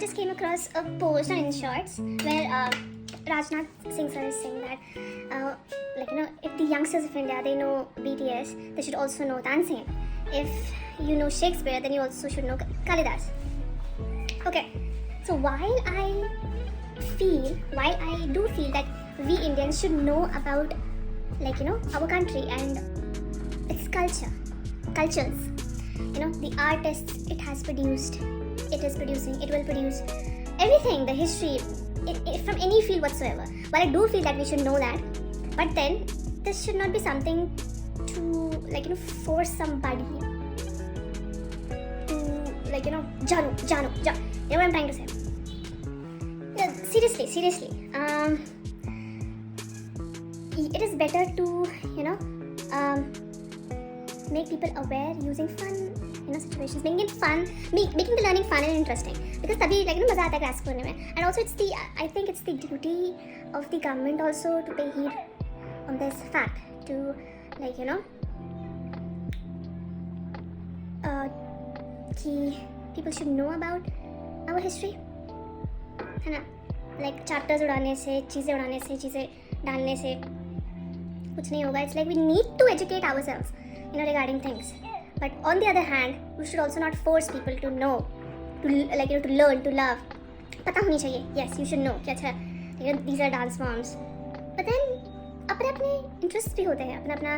just came across a post on InShorts where Rajnath Singh sir is saying that, if the youngsters of India, they know BTS, they should also know dancing. If you know Shakespeare, then you also should know Kalidas. Okay, so while I do feel that we Indians should know about, our country and its cultures, the artists it has produced, it is producing, it will produce, everything, the history, from any field whatsoever. While I do feel that we should know that, but then this should not be something to force somebody to Janu. You know what I'm trying to say? Yeah, seriously. It is better to make people aware using fun situations, making it fun, making the learning fun and interesting, because तभी मजा आता है grasp करने में. And also I think it's the duty of the government also to pay heed on this fact, to कि people should know about our history, है ना. Chapters उड़ाने से, चीज़ें डालने से कुछ नहीं होगा. It's like we need to educate ourselves regarding things, but on the other hand we should also not force people to know, to learn, to love. पता होनी चाहिए, yes, you should know कि अच्छा these are dance forms, but then अपने interests भी होते हैं, अपना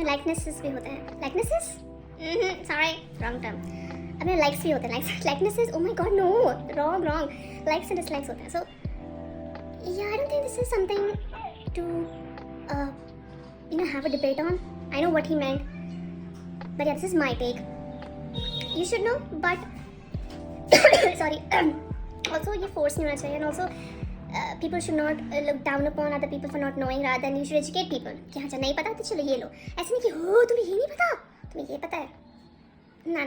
likenesses भी होते हैं. Likenesses? Sorry, wrong term. अपने likes भी होते हैं. Likenesses, oh my god, no, wrong. Likes and dislikes होते हैं. So yeah, I don't think this is something to have a debate on. I know what he meant, but yeah, this is my take. You should know, but sorry. Also, ये force नहीं होना चाहिए, and also people should not look down upon other people for not knowing, rather than you should educate people. कि हाँ नहीं पता तो चलो ये लो. ऐसे नहीं कि हो तुम्हें ये नहीं पता, तुम्हें ये पता है. ना.